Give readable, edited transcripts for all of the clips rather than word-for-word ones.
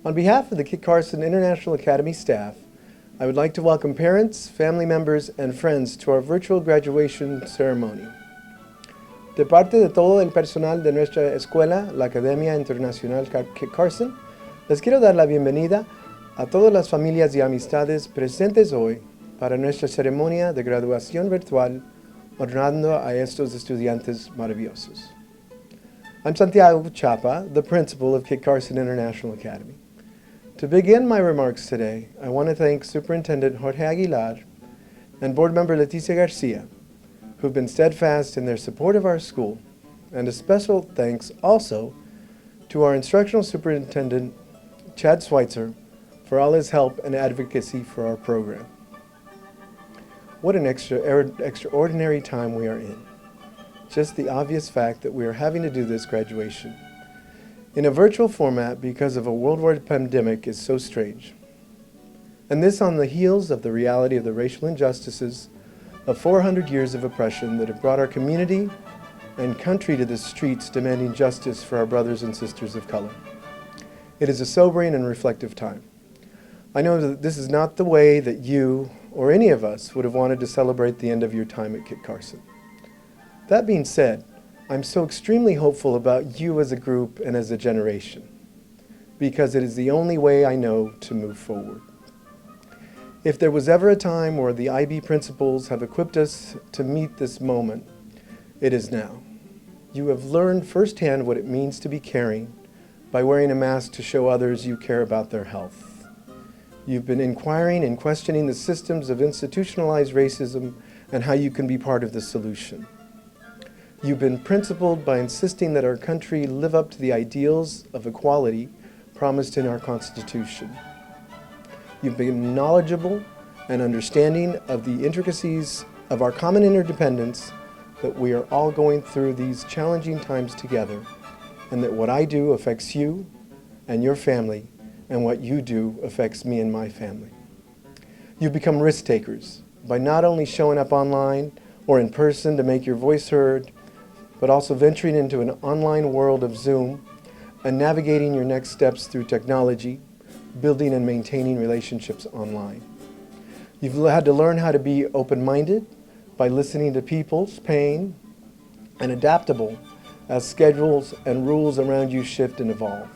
On behalf of the Kit Carson International Academy staff, I would like to welcome parents, family members, and friends to our virtual graduation ceremony. De parte de todo el personal de nuestra escuela, la Academia Internacional Kit Carson, les quiero dar la bienvenida a todas las familias y amistades presentes hoy para nuestra ceremonia de graduación virtual, honrando a estos estudiantes maravillosos. I'm Santiago Chapa, the principal of Kit Carson International Academy. To begin my remarks today, I want to thank Superintendent Jorge Aguilar and Board Member Leticia Garcia, who've been steadfast in their support of our school, and a special thanks also to our instructional superintendent, Chad Schweitzer, for all his help and advocacy for our program. What an extraordinary time we are in. Just the obvious fact that we are having to do this graduation in a virtual format because of a worldwide pandemic is so strange. And this on the heels of the reality of the racial injustices of 400 years of oppression that have brought our community and country to the streets demanding justice for our brothers and sisters of color. It is a sobering and reflective time. I know that this is not the way that you or any of us would have wanted to celebrate the end of your time at Kit Carson. That being said, I'm so extremely hopeful about you as a group and as a generation, because it is the only way I know to move forward. If there was ever a time where the IB principals have equipped us to meet this moment, it is now. You have learned firsthand what it means to be caring by wearing a mask to show others you care about their health. You've been inquiring and questioning the systems of institutionalized racism and how you can be part of the solution. You've been principled by insisting that our country live up to the ideals of equality promised in our Constitution. You've been knowledgeable and understanding of the intricacies of our common interdependence, that we are all going through these challenging times together, and that what I do affects you and your family, and what you do affects me and my family. You've become risk takers by not only showing up online or in person to make your voice heard, but also venturing into an online world of Zoom and navigating your next steps through technology, building and maintaining relationships online. You've had to learn how to be open-minded by listening to people's pain and adaptable as schedules and rules around you shift and evolve.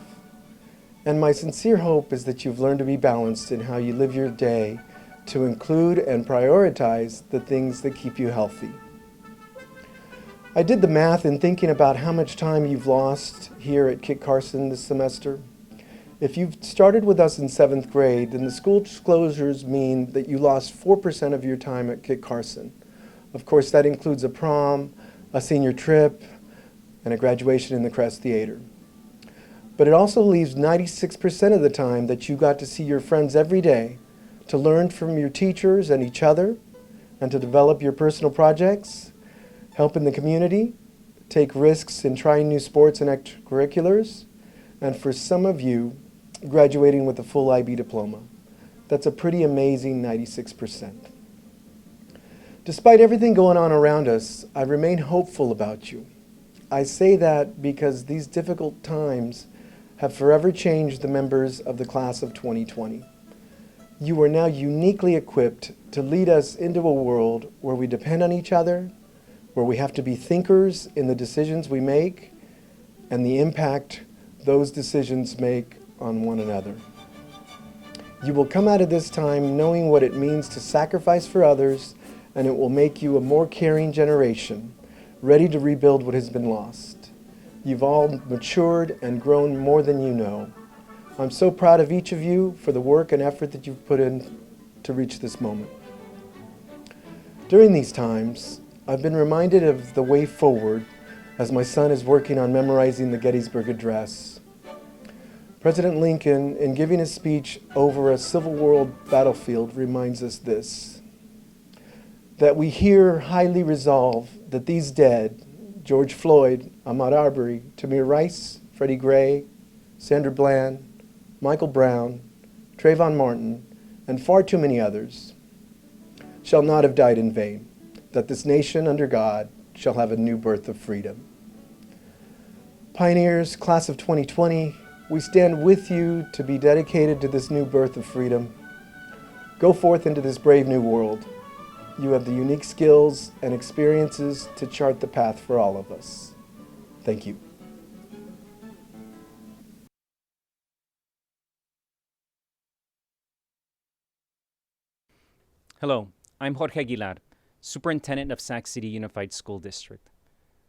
And my sincere hope is that you've learned to be balanced in how you live your day to include and prioritize the things that keep you healthy. I did the math in thinking about how much time you've lost here at Kit Carson this semester. If you've started with us in 7th grade, then the school closures mean that you lost 4% of your time at Kit Carson. Of course, that includes a prom, a senior trip, and a graduation in the Crest Theater. But it also leaves 96% of the time that you got to see your friends every day, to learn from your teachers and each other, and to develop your personal projects, help in the community, take risks in trying new sports and extracurriculars, and for some of you, graduating with a full IB diploma. That's a pretty amazing 96%. Despite everything going on around us, I remain hopeful about you. I say that because these difficult times have forever changed the members of the class of 2020. You are now uniquely equipped to lead us into a world where we depend on each other, where we have to be thinkers in the decisions we make and the impact those decisions make on one another. You will come out of this time knowing what it means to sacrifice for others, and it will make you a more caring generation, ready to rebuild what has been lost. You've all matured and grown more than you know. I'm so proud of each of you for the work and effort that you've put in to reach this moment. During these times, I've been reminded of the way forward as my son is working on memorizing the Gettysburg Address. President Lincoln, in giving his speech over a Civil War battlefield, reminds us this: that we here highly resolve that these dead, George Floyd, Ahmaud Arbery, Tamir Rice, Freddie Gray, Sandra Bland, Michael Brown, Trayvon Martin, and far too many others, shall not have died in vain, that this nation under God shall have a new birth of freedom. Pioneers, class of 2020, We stand with you to be dedicated to this new birth of freedom. Go forth into this brave new world. You have the unique skills and experiences to chart the path for all of us. Thank you. Hello, I'm Jorge Aguilar, Superintendent of Sac City Unified School District.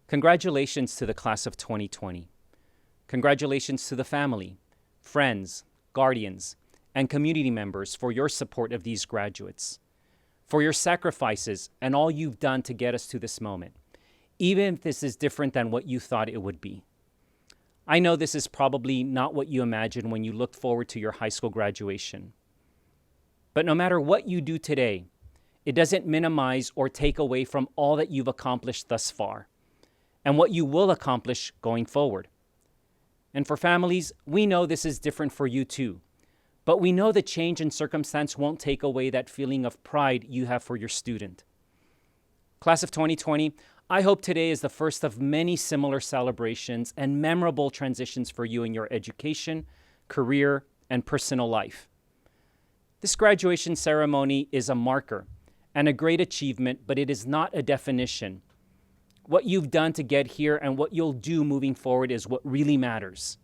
Congratulations to the class of 2020. Congratulations to the family, friends, guardians, and community members for your support of these graduates, for your sacrifices and all you've done to get us to this moment, even if this is different than what you thought it would be. I know this is probably not what you imagined when you looked forward to your high school graduation. But no matter what you do today, it doesn't minimize or take away from all that you've accomplished thus far and what you will accomplish going forward. And for families, we know this is different for you too, but we know the change in circumstance won't take away that feeling of pride you have for your student. Class of 2020, I hope today is the first of many similar celebrations and memorable transitions for you in your education, career, and personal life. This graduation ceremony is a marker and a great achievement, but it is not a definition. What you've done to get here and what you'll do moving forward is what really matters.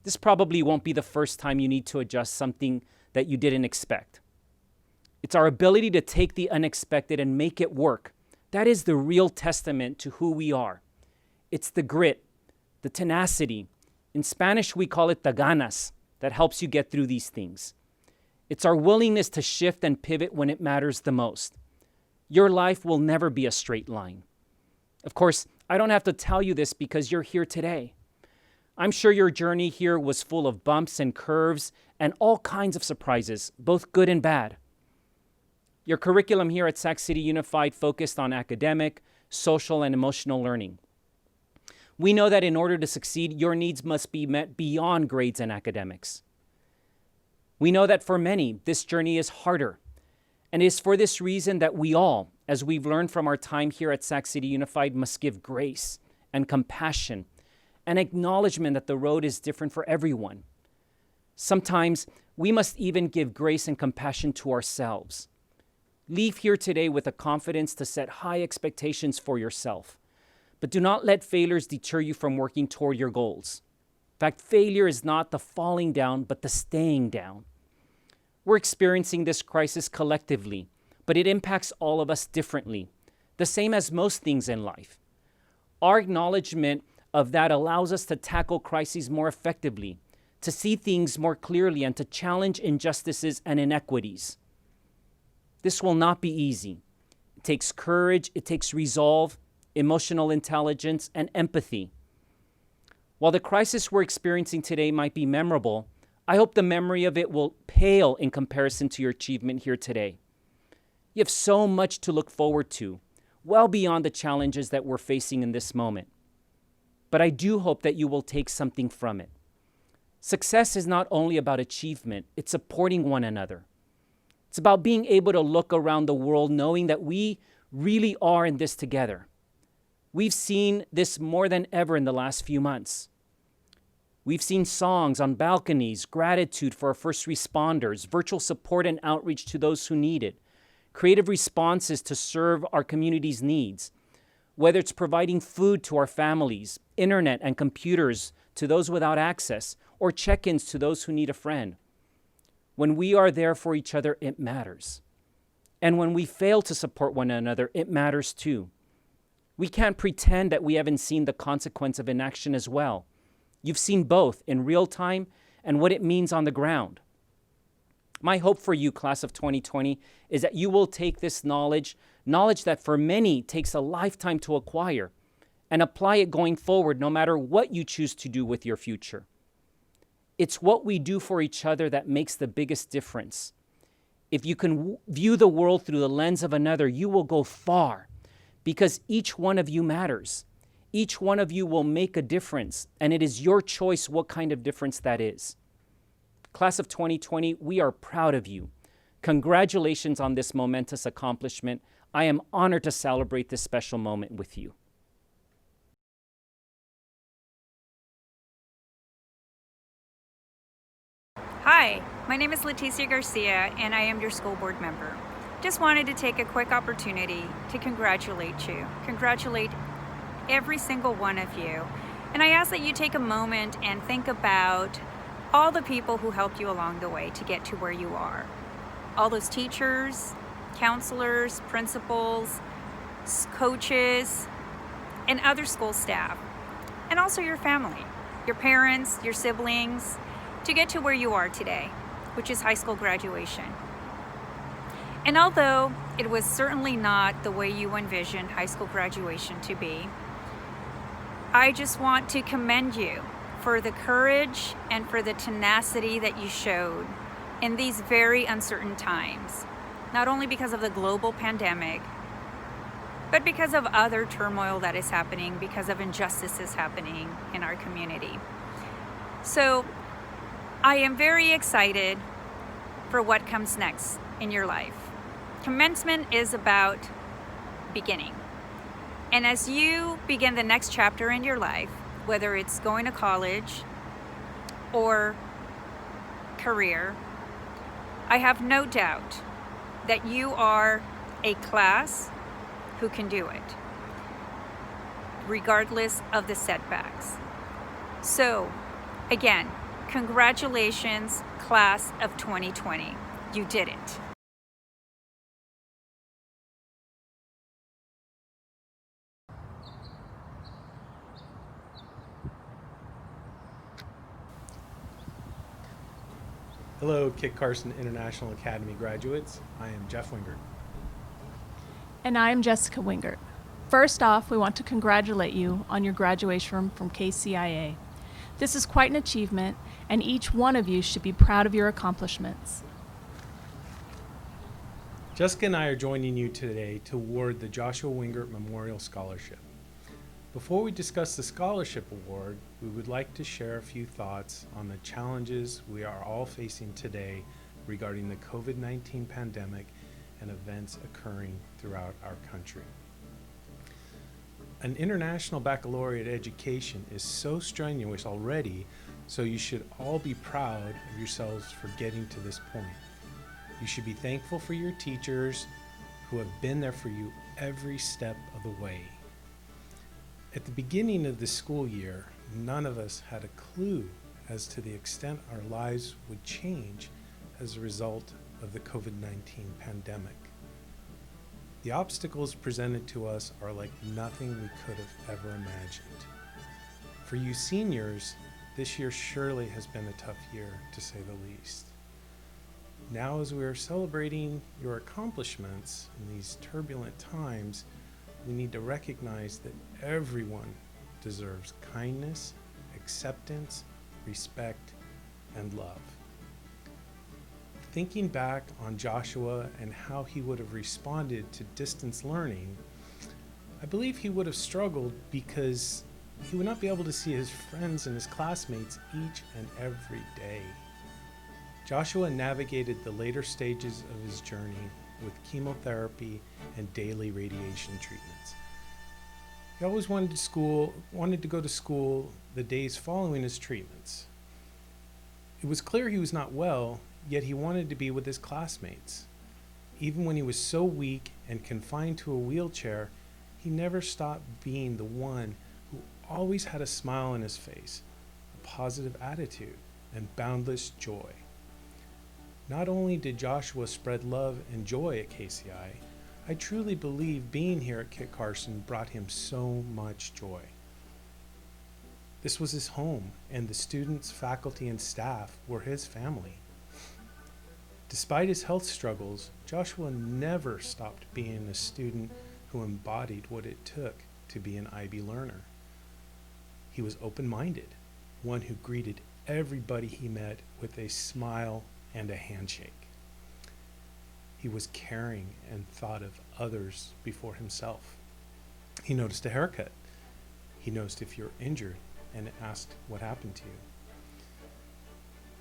This probably won't be the first time you need to adjust something that you didn't expect. It's our ability to take the unexpected and make it work. That is the real testament to who we are. It's the grit, the tenacity. In Spanish, we call it the ganas that helps you get through these things. It's our willingness to shift and pivot when it matters the most. Your life will never be a straight line. Of course, I don't have to tell you this because you're here today. I'm sure your journey here was full of bumps and curves and all kinds of surprises, both good and bad. Your curriculum here at Sac City Unified focused on academic, social, and emotional learning. We know that in order to succeed, your needs must be met beyond grades and academics. We know that for many, this journey is harder. And it is for this reason that we all, as we've learned from our time here at Sac City Unified, must give grace and compassion and acknowledgement that the road is different for everyone. Sometimes we must even give grace and compassion to ourselves. Leave here today with the confidence to set high expectations for yourself, but do not let failures deter you from working toward your goals. In fact, failure is not the falling down, but the staying down. We're experiencing this crisis collectively, but it impacts all of us differently, the same as most things in life. Our acknowledgement of that allows us to tackle crises more effectively, to see things more clearly, and to challenge injustices and inequities. This will not be easy. It takes courage, it takes resolve, emotional intelligence, and empathy. While the crisis we're experiencing today might be memorable, I hope the memory of it will pale in comparison to your achievement here today. You have so much to look forward to, well beyond the challenges that we're facing in this moment. But I do hope that you will take something from it. Success is not only about achievement, it's supporting one another. It's about being able to look around the world knowing that we really are in this together. We've seen this more than ever in the last few months. We've seen songs on balconies, gratitude for our first responders, virtual support and outreach to those who need it, creative responses to serve our community's needs, whether it's providing food to our families, internet and computers to those without access, or check-ins to those who need a friend. When we are there for each other, it matters. And when we fail to support one another, it matters too. We can't pretend that we haven't seen the consequence of inaction as well. You've seen both in real time and what it means on the ground. My hope for you, class of 2020, is that you will take this knowledge that for many takes a lifetime to acquire, and apply it going forward no matter what you choose to do with your future. It's what we do for each other that makes the biggest difference. If you can view the world through the lens of another, you will go far, because each one of you matters. Each one of you will make a difference, and it is your choice what kind of difference that is. Class of 2020, we are proud of you. Congratulations on this momentous accomplishment. I am honored to celebrate this special moment with you. Hi, my name is Leticia Garcia and I am your school board member. Just wanted to take a quick opportunity to congratulate you. Congratulate every single one of you. And I ask that you take a moment and think about all the people who helped you along the way to get to where you are. All those teachers, counselors, principals, coaches, and other school staff. And also your family, your parents, your siblings, to get to where you are today, which is high school graduation. And although it was certainly not the way you envisioned high school graduation to be, I just want to commend you for the courage and for the tenacity that you showed in these very uncertain times, not only because of the global pandemic, but because of other turmoil that is happening, because of injustices happening in our community. So I am very excited for what comes next in your life. Commencement is about beginning. And as you begin the next chapter in your life, whether it's going to college or career, I have no doubt that you are a class who can do it, regardless of the setbacks. So, again, congratulations, class of 2020. You did it. Hello, Kit Carson International Academy graduates. I am Jeff Wingert. And I'm Jessica Wingert. First off, we want to congratulate you on your graduation from KCIA. This is quite an achievement, and each one of you should be proud of your accomplishments. Jessica and I are joining you today to award the Joshua Wingert Memorial Scholarship. Before we discuss the scholarship award, we would like to share a few thoughts on the challenges we are all facing today regarding the COVID-19 pandemic and events occurring throughout our country. An international baccalaureate education is so strenuous already, so you should all be proud of yourselves for getting to this point. You should be thankful for your teachers who have been there for you every step of the way. At the beginning of the school year, none of us had a clue as to the extent our lives would change as a result of the COVID-19 pandemic. The obstacles presented to us are like nothing we could have ever imagined. For you seniors, this year surely has been a tough year, to say the least. Now, as we are celebrating your accomplishments in these turbulent times, we need to recognize that everyone deserves kindness, acceptance, respect, and love. Thinking back on Joshua and how he would have responded to distance learning, I believe he would have struggled because he would not be able to see his friends and his classmates each and every day. Joshua navigated the later stages of his journey with chemotherapy and daily radiation treatments. He always wanted to go to school the days following his treatments. It was clear he was not well, yet he wanted to be with his classmates. Even when he was so weak and confined to a wheelchair, he never stopped being the one who always had a smile on his face, a positive attitude, and boundless joy. Not only did Joshua spread love and joy at KCI, I truly believe being here at Kit Carson brought him so much joy. This was his home, and the students, faculty, and staff were his family. Despite his health struggles, Joshua never stopped being a student who embodied what it took to be an IB learner. He was open-minded, one who greeted everybody he met with a smile and a handshake. He was caring and thought of others before himself. He noticed a haircut. He noticed if you're injured and asked what happened to you.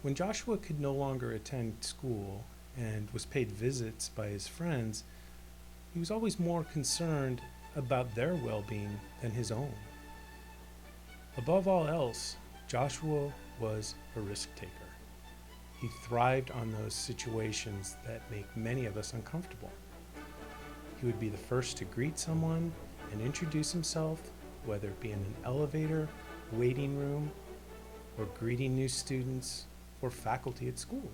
When Joshua could no longer attend school and was paid visits by his friends, he was always more concerned about their well-being than his own. Above all else, Joshua was a risk taker. He thrived on those situations that make many of us uncomfortable. He would be the first to greet someone and introduce himself, whether it be in an elevator, waiting room, or greeting new students or faculty at school.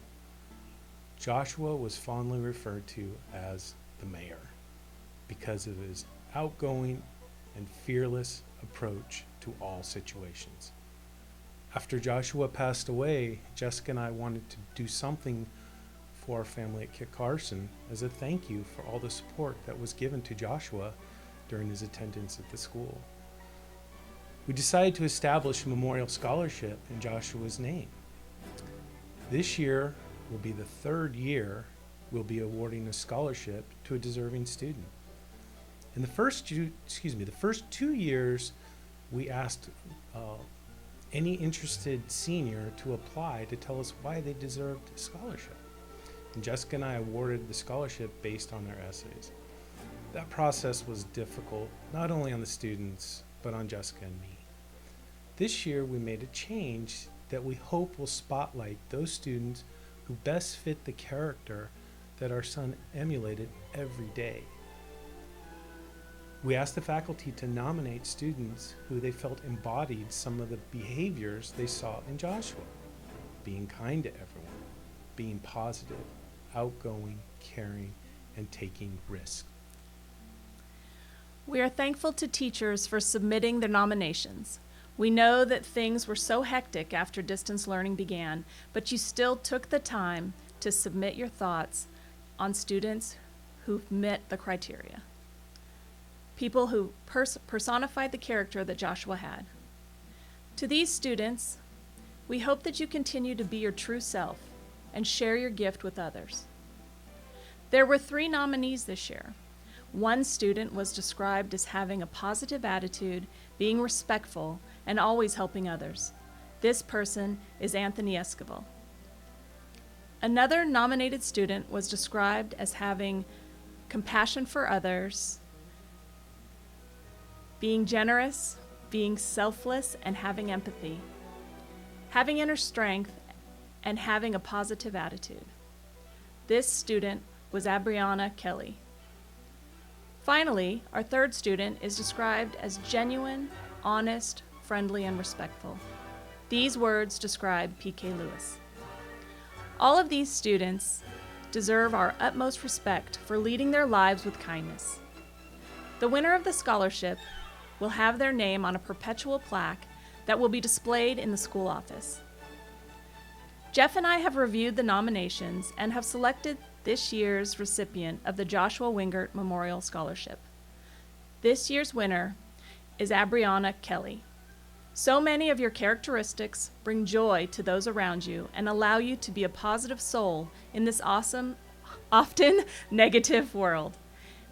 Joshua was fondly referred to as the mayor because of his outgoing and fearless approach to all situations. After Joshua passed away, Jessica and I wanted to do something for our family at Kit Carson as a thank you for all the support that was given to Joshua during his attendance at the school. We decided to establish a memorial scholarship in Joshua's name. This year will be the third year we'll be awarding a scholarship to a deserving student. In the first 2 years, we asked any interested senior to apply to tell us why they deserved a scholarship. And Jessica and I awarded the scholarship based on their essays. That process was difficult, not only on the students, but on Jessica and me. This year, we made a change that we hope will spotlight those students who best fit the character that our son emulated every day. We asked the faculty to nominate students who they felt embodied some of the behaviors they saw in Joshua: being kind to everyone, being positive, outgoing, caring, and taking risks. We are thankful to teachers for submitting their nominations. We know that things were so hectic after distance learning began, but you still took the time to submit your thoughts on students who met the criteria. People who personified the character that Joshua had. To these students, we hope that you continue to be your true self and share your gift with others. There were 3 nominees this year. One student was described as having a positive attitude, being respectful, and always helping others. This person is Anthony Esquivel. Another nominated student was described as having compassion for others, being generous, being selfless, and having empathy, having inner strength, and having a positive attitude. This student was Abriana Kelly. Finally, our third student is described as genuine, honest, friendly, and respectful. These words describe P.K. Lewis. All of these students deserve our utmost respect for leading their lives with kindness. The winner of the scholarship will have their name on a perpetual plaque that will be displayed in the school office. Jeff and I have reviewed the nominations and have selected this year's recipient of the Joshua Wingert Memorial Scholarship. This year's winner is Abriana Kelly. So many of your characteristics bring joy to those around you and allow you to be a positive soul in this awesome, often negative world.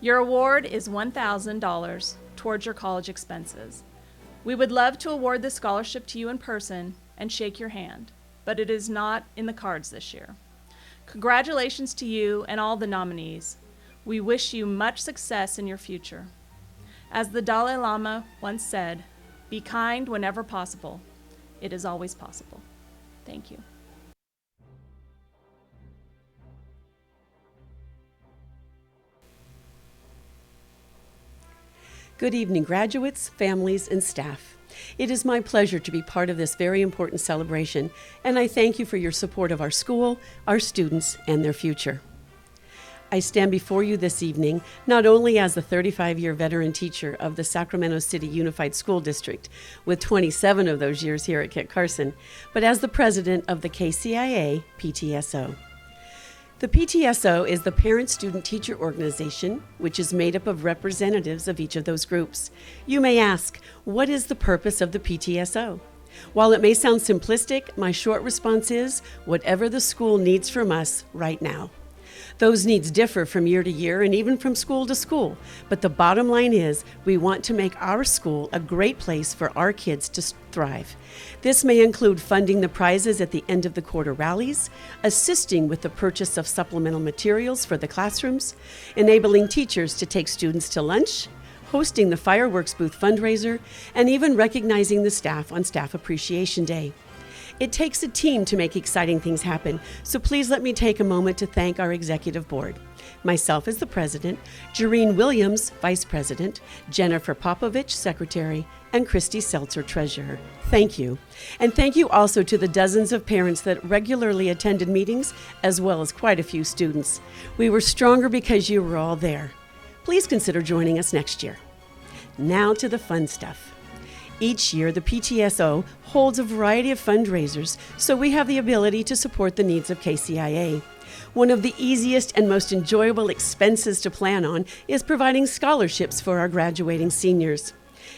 Your award is $1,000 towards your college expenses. We would love to award this scholarship to you in person and shake your hand, but it is not in the cards this year. Congratulations to you and all the nominees. We wish you much success in your future. As the Dalai Lama once said, be kind whenever possible. It is always possible. Thank you. Good evening, graduates, families, and staff. It is my pleasure to be part of this very important celebration, and I thank you for your support of our school, our students, and their future. I stand before you this evening not only as the 35-year veteran teacher of the Sacramento City Unified School District, with 27 of those years here at Kit Carson, but as the president of the KCIA PTSO. The PTSO is the Parent-Student Teacher Organization, which is made up of representatives of each of those groups. You may ask, what is the purpose of the PTSO? While it may sound simplistic, my short response is, whatever the school needs from us right now. Those needs differ from year to year and even from school to school, but the bottom line is we want to make our school a great place for our kids to thrive. This may include funding the prizes at the end of the quarter rallies, assisting with the purchase of supplemental materials for the classrooms, enabling teachers to take students to lunch, hosting the fireworks booth fundraiser, and even recognizing the staff on Staff Appreciation Day. It takes a team to make exciting things happen, so please let me take a moment to thank our executive board. Myself as the president, Jareen Williams, vice president, Jennifer Popovich, secretary, and Christy Seltzer, treasurer. Thank you. And thank you also to the dozens of parents that regularly attended meetings, as well as quite a few students. We were stronger because you were all there. Please consider joining us next year. Now to the fun stuff. Each year, the PTSO holds a variety of fundraisers, so we have the ability to support the needs of KCIA. One of the easiest and most enjoyable expenses to plan on is providing scholarships for our graduating seniors.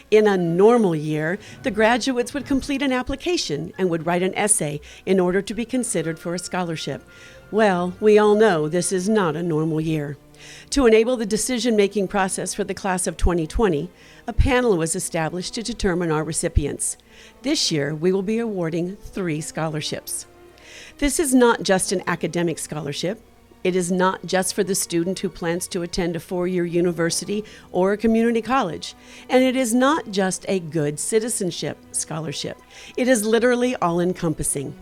In a normal year, the graduates would complete an application and would write an essay in order to be considered for a scholarship. Well, we all know this is not a normal year. To enable the decision-making process for the class of 2020, a panel was established to determine our recipients. This year, we will be awarding 3 scholarships. This is not just an academic scholarship. It is not just for the student who plans to attend a 4-year university or a community college. And it is not just a good citizenship scholarship. It is literally all-encompassing.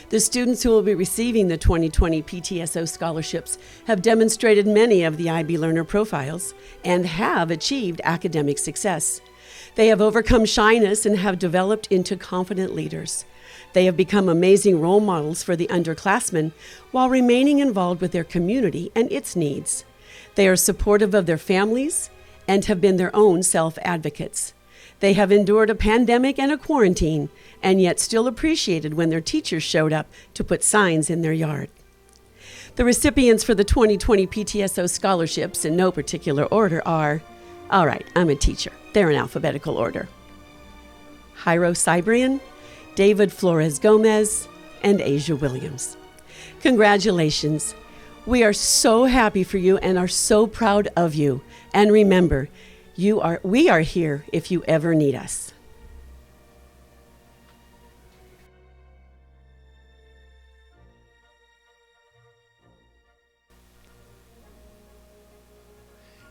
The students who will be receiving the 2020 PTSO scholarships have demonstrated many of the IB learner profiles and have achieved academic success. They have overcome shyness and have developed into confident leaders. They have become amazing role models for the underclassmen while remaining involved with their community and its needs. They are supportive of their families and have been their own self-advocates. They have endured a pandemic and a quarantine, and yet still appreciated when their teachers showed up to put signs in their yard. The recipients for the 2020 PTSO scholarships, in no particular order, are, all right, I'm a teacher. They're in alphabetical order. Jairo Cybrian, David Flores Gomez, and Asia Williams. Congratulations. We are so happy for you and are so proud of you. And remember, we are here if you ever need us.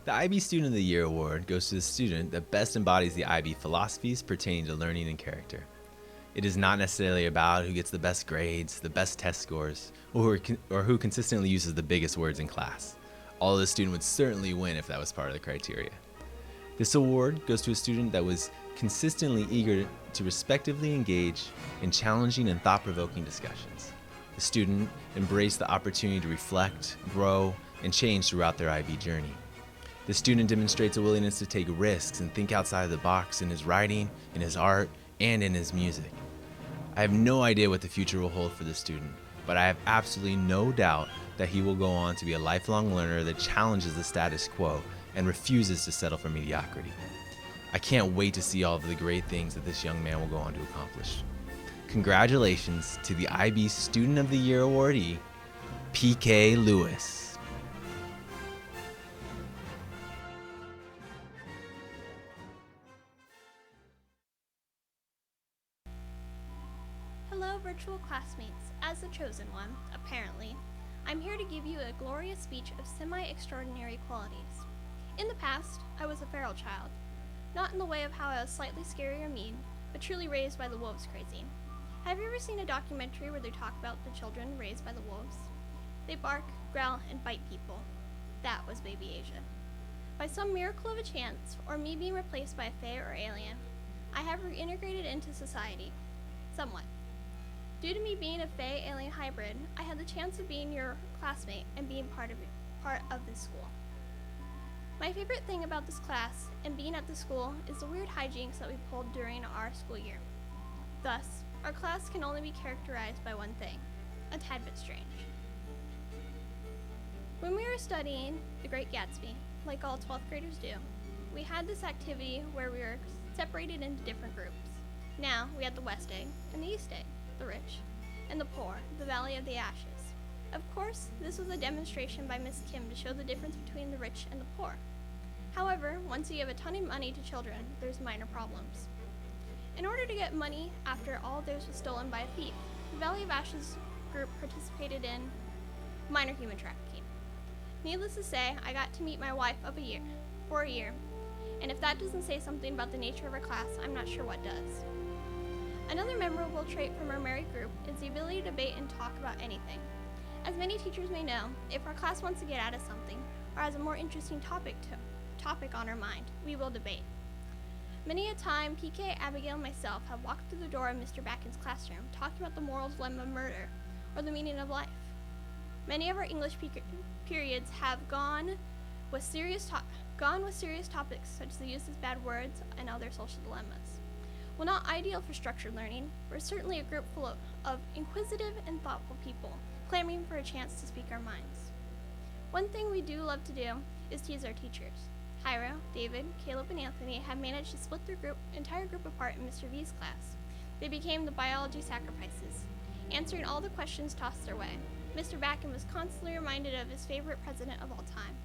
The IB Student of the Year Award goes to the student that best embodies the IB philosophies pertaining to learning and character. It is not necessarily about who gets the best grades, the best test scores, or who consistently uses the biggest words in class. Although the student would certainly win if that was part of the criteria. This award goes to a student that was consistently eager to respectively engage in challenging and thought-provoking discussions. The student embraced the opportunity to reflect, grow, and change throughout their IB journey. The student demonstrates a willingness to take risks and think outside of the box in his writing, in his art, and in his music. I have no idea what the future will hold for the student, but I have absolutely no doubt that he will go on to be a lifelong learner that challenges the status quo and refuses to settle for mediocrity. I can't wait to see all of the great things that this young man will go on to accomplish. Congratulations to the IB Student of the Year awardee, PK Lewis. Hello, virtual classmates. As the chosen one, apparently, I'm here to give you a glorious speech of semi-extraordinary qualities. In the past, I was a feral child, not in the way of how I was slightly scary or mean, but truly raised by the wolves crazy. Have you ever seen a documentary where they talk about the children raised by the wolves? They bark, growl, and bite people. That was baby Asia. By some miracle of a chance, or me being replaced by a fae or alien, I have reintegrated into society, somewhat. Due to me being a fae-alien hybrid, I had the chance of being your classmate and being part of this school. My favorite thing about this class and being at the school is the weird hijinks that we pulled during our school year. Thus, our class can only be characterized by one thing, a tad bit strange. When we were studying The Great Gatsby, like all 12th graders do, we had this activity where we were separated into different groups. Now, we had the West Egg and the East Egg, the rich, and the poor, the Valley of the Ashes. Of course, this was a demonstration by Miss Kim to show the difference between the rich and the poor. However, once you give a ton of money to children, there's minor problems. In order to get money after all of theirs was stolen by a thief, the Valley of Ashes group participated in minor human trafficking. Needless to say, I got to meet my wife for a year, and if that doesn't say something about the nature of our class, I'm not sure what does. Another memorable trait from our merry group is the ability to debate and talk about anything. As many teachers may know, if our class wants to get out of something or has a more interesting topic on our mind, we will debate. Many a time, PK, Abigail, and myself have walked through the door of Mr. Backen's classroom talking about the moral dilemma of murder or the meaning of life. Many of our English periods have gone with serious topics such as the use of bad words and other social dilemmas. While not ideal for structured learning, we're certainly a group full of inquisitive and thoughtful people, clamoring for a chance to speak our minds. One thing we do love to do is tease our teachers. Hyro, David, Caleb, and Anthony have managed to split their entire group apart in Mr. V's class. They became the biology sacrifices, answering all the questions tossed their way. Mr. Backen was constantly reminded of his favorite president of all time.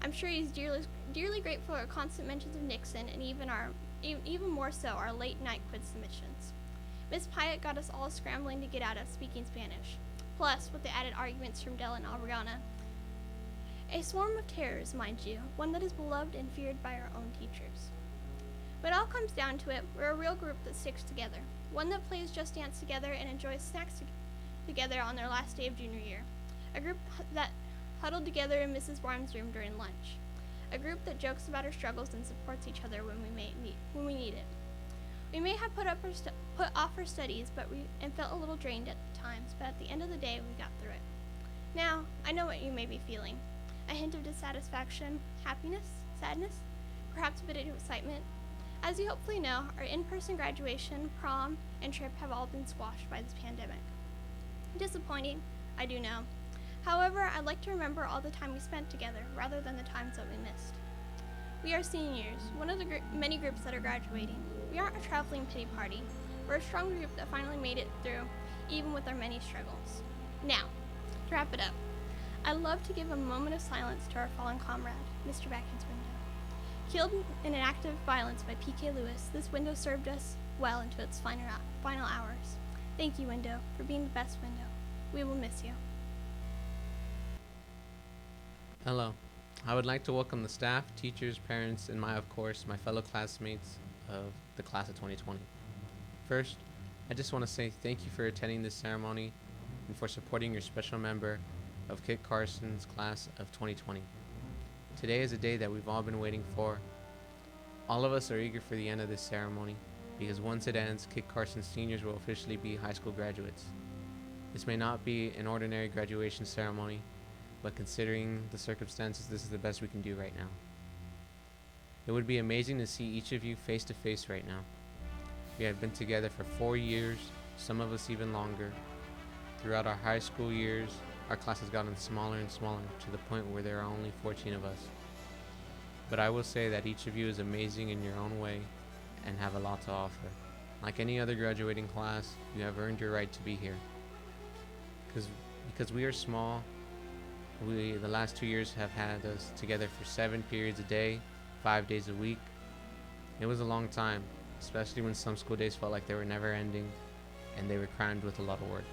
I'm sure he's dearly grateful for our constant mentions of Nixon and even more so our late night quiz submissions. Miss Pyatt got us all scrambling to get out of speaking Spanish, plus with the added arguments from Della and Ariana. A swarm of terrors, mind you, one that is beloved and feared by our own teachers. When it all comes down to it, we're a real group that sticks together, one that plays Just Dance together and enjoys snacks together on their last day of junior year, a group that huddled together in Mrs. Barnes' room during lunch, a group that jokes about our struggles and supports each other when we need it. We may have put off our studies and felt a little drained at times, but at the end of the day, we got through it. Now, I know what you may be feeling. A hint of dissatisfaction, happiness, sadness, perhaps a bit of excitement. As you hopefully know, our in-person graduation, prom, and trip have all been squashed by this pandemic. Disappointing, I do know. However, I'd like to remember all the time we spent together rather than the times that we missed. We are seniors, one of the many groups that are graduating. We aren't a traveling pity party. We're a strong group that finally made it through, even with our many struggles. Now, to wrap it up, I'd love to give a moment of silence to our fallen comrade, Mr. Backen's window. Killed in an act of violence by P.K. Lewis, this window served us well into its final hours. Thank you, window, for being the best window. We will miss you. Hello. I would like to welcome the staff, teachers, parents, and my fellow classmates of the class of 2020. First, I just want to say thank you for attending this ceremony and for supporting your special member of Kit Carson's class of 2020. Today is a day that we've all been waiting for. All of us are eager for the end of this ceremony because once it ends, Kit Carson's seniors will officially be high school graduates. This may not be an ordinary graduation ceremony, but considering the circumstances, this is the best we can do right now. It would be amazing to see each of you face to face right now. We have been together for 4 years, some of us even longer. Throughout our high school years, our class has gotten smaller and smaller to the point where there are only 14 of us. But I will say that each of you is amazing in your own way and have a lot to offer. Like any other graduating class, you have earned your right to be here. Because we are small, the last 2 years have had us together for 7 periods a day, 5 days a week. It was a long time, especially when some school days felt like they were never ending and they were crammed with a lot of work.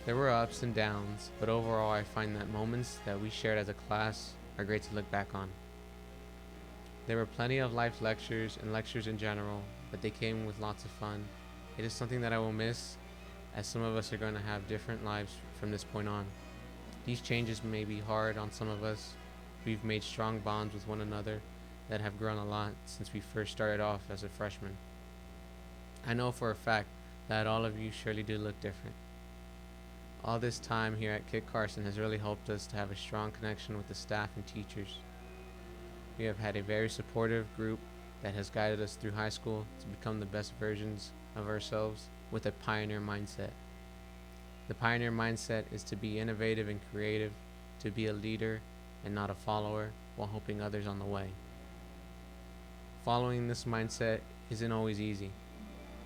There were ups and downs, but overall I find that moments that we shared as a class are great to look back on. There were plenty of life lectures and lectures in general, but they came with lots of fun. It is something that I will miss, as some of us are going to have different lives from this point on. These changes may be hard on some of us. We've made strong bonds with one another that have grown a lot since we first started off as a freshman. I know for a fact that all of you surely do look different. All this time here at Kit Carson has really helped us to have a strong connection with the staff and teachers. We have had a very supportive group that has guided us through high school to become the best versions of ourselves with a pioneer mindset. The pioneer mindset is to be innovative and creative, to be a leader and not a follower, while helping others on the way. Following this mindset isn't always easy.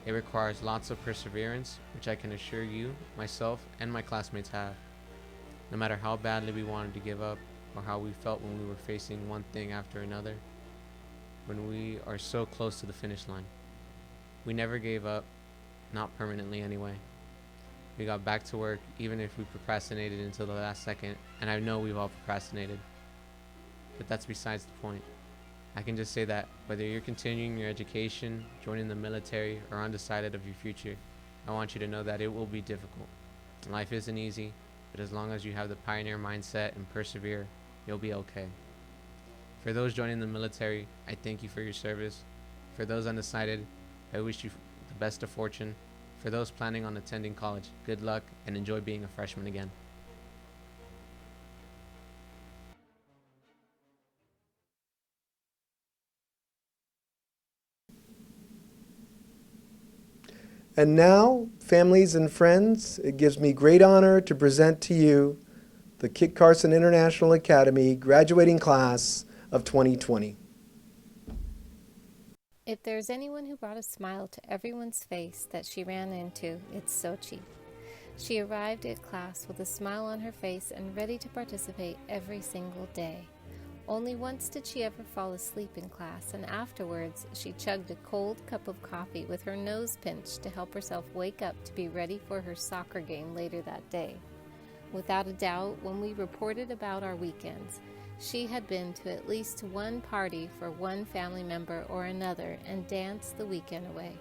It requires lots of perseverance, which I can assure you, myself, and my classmates have. No matter how badly we wanted to give up, or how we felt when we were facing one thing after another, when we are so close to the finish line. We never gave up, not permanently anyway. We got back to work even if we procrastinated until the last second, and I know we've all procrastinated. But that's besides the point. I can just say that whether you're continuing your education, joining the military, or undecided of your future, I want you to know that it will be difficult. Life isn't easy, but as long as you have the pioneer mindset and persevere, you'll be okay. For those joining the military, I thank you for your service. For those undecided, I wish you the best of fortune. For those planning on attending college, good luck and enjoy being a freshman again. And now, families and friends, it gives me great honor to present to you the Kit Carson International Academy graduating class of 2020. If there's anyone who brought a smile to everyone's face that she ran into, it's Sochi. She arrived at class with a smile on her face and ready to participate every single day. Only once did she ever fall asleep in class, and afterwards she chugged a cold cup of coffee with her nose pinched to help herself wake up to be ready for her soccer game later that day. Without a doubt, when we reported about our weekends, she had been to at least one party for one family member or another and danced the weekend away.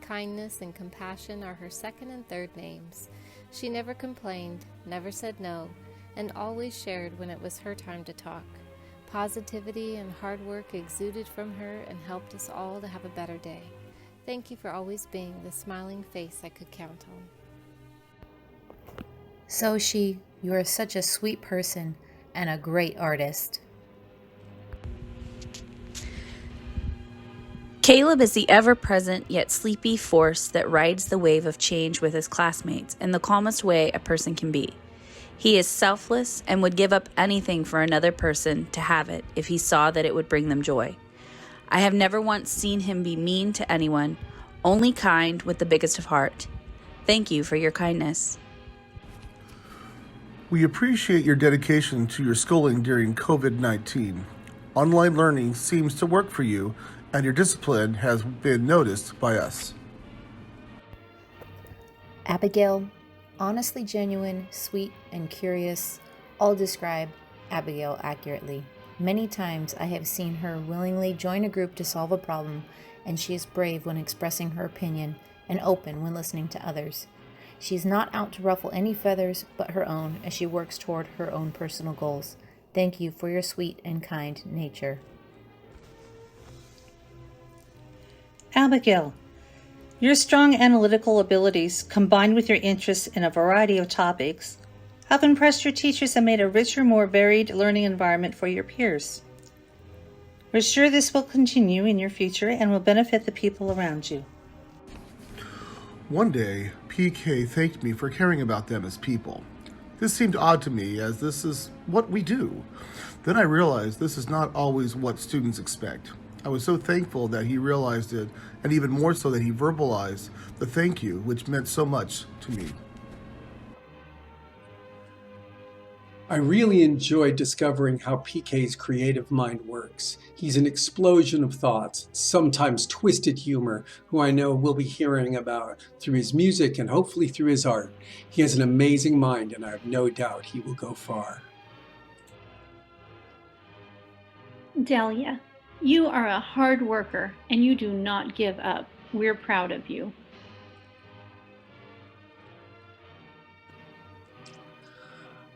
Kindness and compassion are her second and third names. She never complained, never said no, and always shared when it was her time to talk. Positivity and hard work exuded from her and helped us all to have a better day. Thank you for always being the smiling face I could count on. Sochi, you are such a sweet person and a great artist. Caleb is the ever-present yet sleepy force that rides the wave of change with his classmates in the calmest way a person can be. He is selfless and would give up anything for another person to have it if he saw that it would bring them joy. I have never once seen him be mean to anyone, only kind with the biggest of heart. Thank you for your kindness. We appreciate your dedication to your schooling during COVID-19. Online learning seems to work for you, and your discipline has been noticed by us. Abigail, honestly genuine, sweet, and curious, all describe Abigail accurately. Many times I have seen her willingly join a group to solve a problem, and she is brave when expressing her opinion and open when listening to others. She is not out to ruffle any feathers but her own as she works toward her own personal goals. Thank you for your sweet and kind nature. Abigail, your strong analytical abilities, combined with your interests in a variety of topics, have impressed your teachers and made a richer, more varied learning environment for your peers. We're sure this will continue in your future and will benefit the people around you. One day, PK thanked me for caring about them as people. This seemed odd to me, as this is what we do. Then I realized this is not always what students expect. I was so thankful that he realized it, and even more so that he verbalized the thank you, which meant so much to me. I really enjoyed discovering how PK's creative mind works. He's an explosion of thoughts, sometimes twisted humor, who I know we'll be hearing about through his music and hopefully through his art. He has an amazing mind, and I have no doubt he will go far. Delia, you are a hard worker and you do not give up. We're proud of you.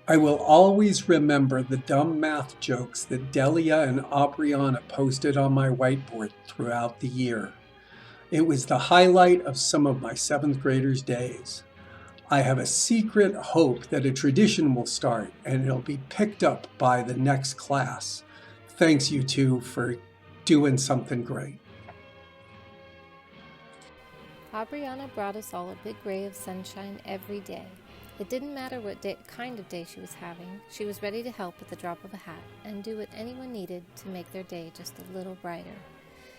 I will always remember the dumb math jokes that Delia and Aubriana posted on my whiteboard throughout the year. It was the highlight of some of my 7th graders' days. I have a secret hope that a tradition will start and it'll be picked up by the next class. Thanks, you two, for doing something great. Aubriana brought us all a big ray of sunshine every day. It didn't matter what kind of day she was having. She was ready to help at the drop of a hat and do what anyone needed to make their day just a little brighter.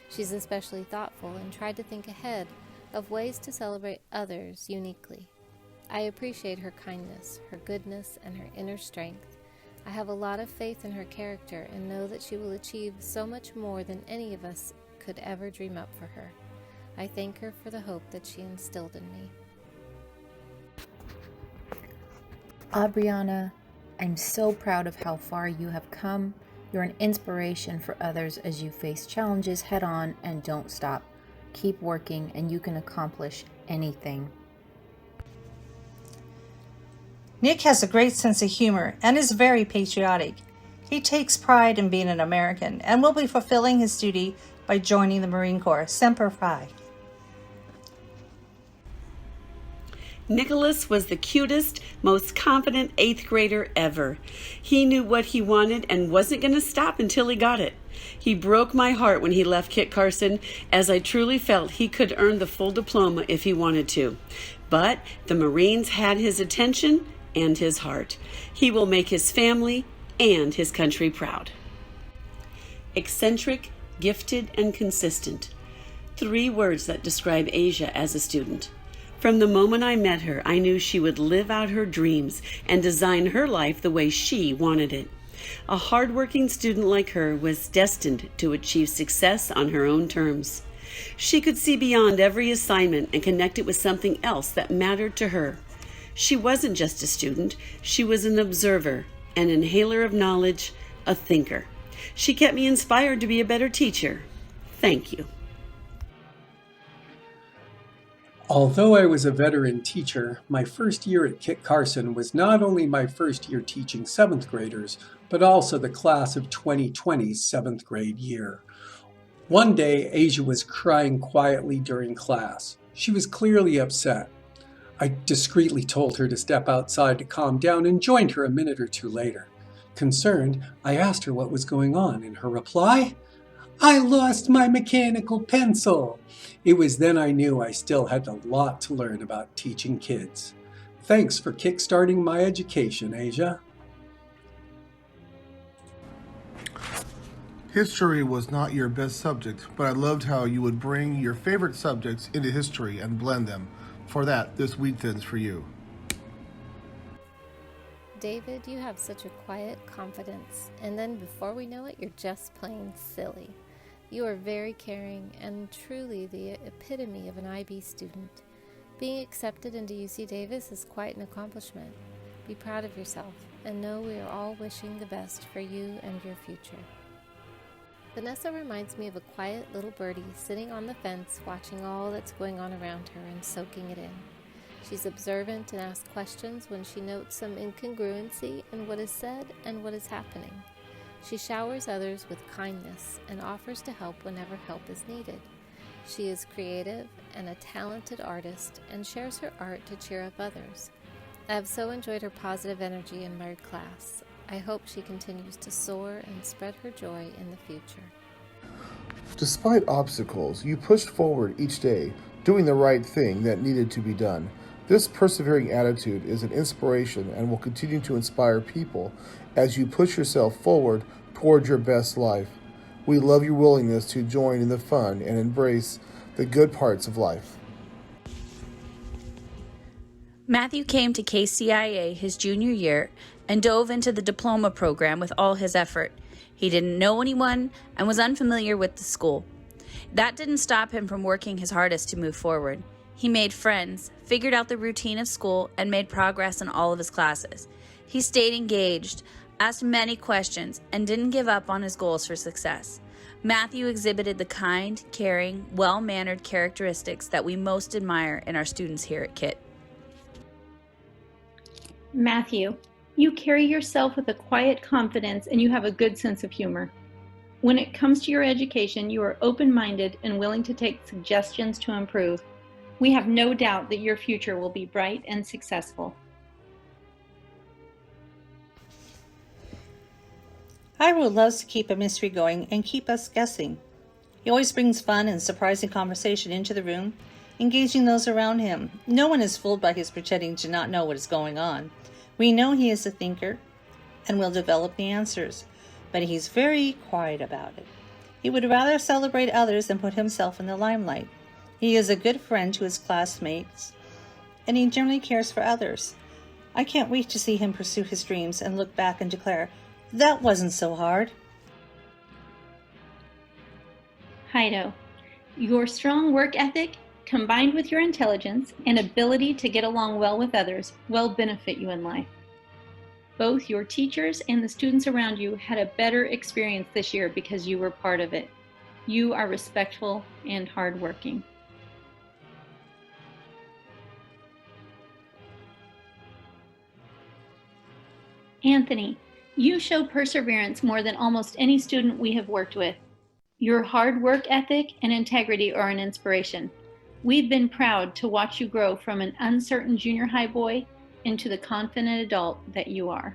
She's especially thoughtful and tried to think ahead of ways to celebrate others uniquely. I appreciate her kindness, her goodness, and her inner strength. I have a lot of faith in her character and know that she will achieve so much more than any of us could ever dream up for her. I thank her for the hope that she instilled in me. Aubriana, I'm so proud of how far you have come You're an inspiration for others as you face challenges head on and don't stop. Keep working and you can accomplish anything. Nick has a great sense of humor and is very patriotic. He takes pride in being an American and will be fulfilling his duty by joining the Marine Corps. Semper Fi. Nicholas was the cutest, most confident 8th grader ever. He knew what he wanted and wasn't going to stop until he got it. He broke my heart when he left Kit Carson, as I truly felt he could earn the full diploma if he wanted to. But the Marines had his attention and his heart. He will make his family and his country proud. Eccentric, gifted, and consistent. 3 words that describe Asia as a student. From the moment I met her, I knew she would live out her dreams and design her life the way she wanted it. A hardworking student like her was destined to achieve success on her own terms. She could see beyond every assignment and connect it with something else that mattered to her. She wasn't just a student, she was an observer, an inhaler of knowledge, a thinker. She kept me inspired to be a better teacher. Thank you. Although I was a veteran teacher, my first year at Kit Carson was not only my first year teaching 7th graders, but also the class of 2020's 7th grade year. One day, Asia was crying quietly during class. She was clearly upset. I discreetly told her to step outside to calm down and joined her a minute or two later. Concerned, I asked her what was going on, and her reply, "I lost my mechanical pencil." It was then I knew I still had a lot to learn about teaching kids. Thanks for kickstarting my education, Asia. History was not your best subject, but I loved how you would bring your favorite subjects into history and blend them. For that, this Wheat Thins for you. David, you have such a quiet confidence, and then before we know it, you're just plain silly. You are very caring and truly the epitome of an IB student. Being accepted into UC Davis is quite an accomplishment. Be proud of yourself and know we are all wishing the best for you and your future. Vanessa reminds me of a quiet little birdie sitting on the fence watching all that's going on around her and soaking it in. She's observant and asks questions when she notes some incongruency in what is said and what is happening. She showers others with kindness and offers to help whenever help is needed. She is creative and a talented artist and shares her art to cheer up others. I have so enjoyed her positive energy in my class. I hope she continues to soar and spread her joy in the future. Despite obstacles, you pushed forward each day, doing the right thing that needed to be done. This persevering attitude is an inspiration and will continue to inspire people as you push yourself forward toward your best life. We love your willingness to join in the fun and embrace the good parts of life. Matthew came to KCIA his junior year and dove into the diploma program with all his effort. He didn't know anyone and was unfamiliar with the school. That didn't stop him from working his hardest to move forward. He made friends, figured out the routine of school, and made progress in all of his classes. He stayed engaged, asked many questions, and didn't give up on his goals for success. Matthew exhibited the kind, caring, well-mannered characteristics that we most admire in our students here at KIT. Matthew, you carry yourself with a quiet confidence and you have a good sense of humor. When it comes to your education, you are open-minded and willing to take suggestions to improve. We have no doubt that your future will be bright and successful. Ira loves to keep a mystery going and keep us guessing. He always brings fun and surprising conversation into the room, engaging those around him. No one is fooled by his pretending to not know what is going on. We know he is a thinker and will develop the answers, but he's very quiet about it. He would rather celebrate others than put himself in the limelight. He is a good friend to his classmates, and he generally cares for others. I can't wait to see him pursue his dreams and look back and declare, "That wasn't so hard." Heido, your strong work ethic, combined with your intelligence and ability to get along well with others, will benefit you in life. Both your teachers and the students around you had a better experience this year because you were part of it. You are respectful and hardworking. Anthony, you show perseverance more than almost any student we have worked with. Your hard work ethic and integrity are an inspiration. We've been proud to watch you grow from an uncertain junior high boy into the confident adult that you are.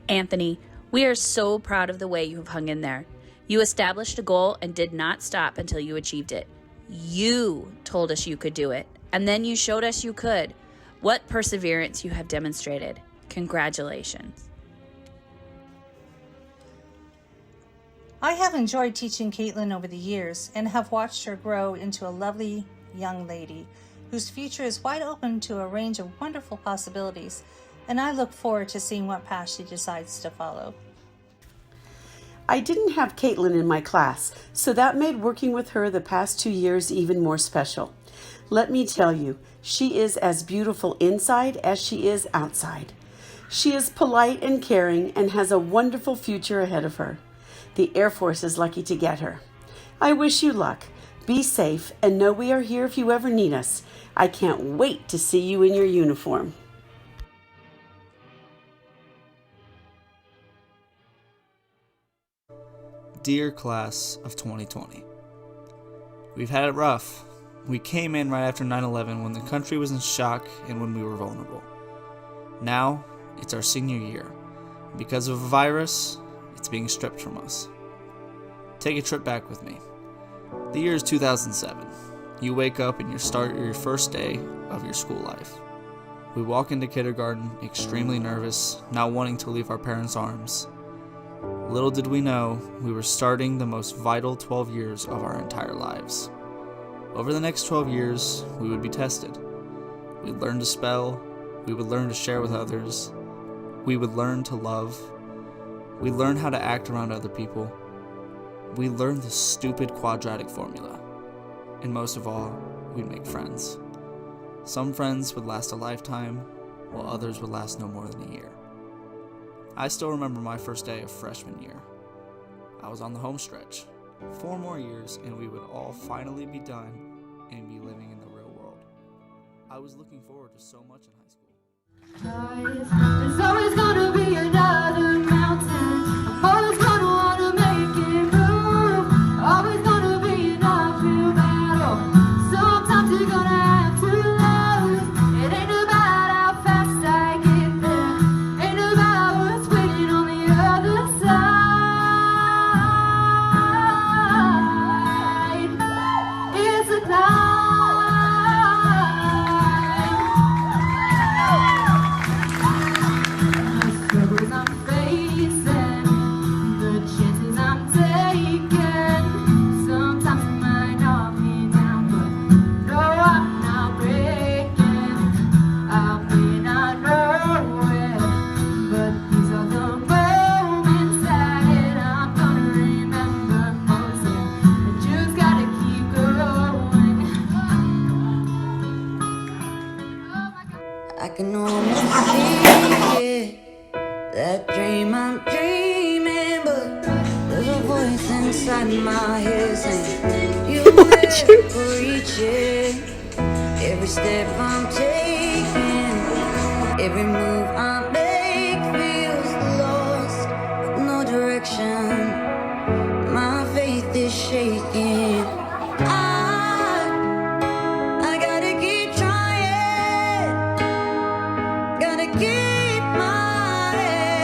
Anthony, we are so proud of the way you have hung in there. You established a goal and did not stop until you achieved it. You told us you could do it, and then you showed us you could. What perseverance you have demonstrated. Congratulations. I have enjoyed teaching Caitlin over the years and have watched her grow into a lovely young lady whose future is wide open to a range of wonderful possibilities, and I look forward to seeing what path she decides to follow. I didn't have Caitlin in my class, so that made working with her the past 2 years even more special. Let me tell you, she is as beautiful inside as she is outside. She is polite and caring and has a wonderful future ahead of her. The Air Force is lucky to get her. I wish you luck. Be safe and know we are here if you ever need us. I can't wait to see you in your uniform. Dear class of 2020, we've had it rough. We came in right after 9/11 when the country was in shock and when we were vulnerable. Now, it's our senior year. Because of a virus, it's being stripped from us. Take a trip back with me. The year is 2007. You wake up and you start your first day of your school life. We walk into kindergarten extremely nervous, not wanting to leave our parents' arms. Little did we know, we were starting the most vital 12 years of our entire lives. Over the next 12 years, we would be tested. We'd learn to spell, we would learn to share with others, we would learn to love, we'd learn how to act around other people, we learned the stupid quadratic formula, and most of all, we'd make friends. Some friends would last a lifetime, while others would last no more than a year. I still remember my first day of freshman year. I was on the home stretch. 4 more years and we would all finally be done and be living in the real world. I was looking forward to so much in high school. There's always gonna be another mountain. I'm always gonna wanna make it move. Always gonna be an uphill battle. Sometimes you're gonna have to lose. It ain't about how fast I get there. Ain't about what's waiting on the other side. It's a climb. I can almost feel it, that dream I'm dreaming, but there's a voice inside my head saying, you never reach it. Every step I'm taking, every move I make feels lost, with no direction. My faith is shaking. I gotta keep trying. Gotta keep my head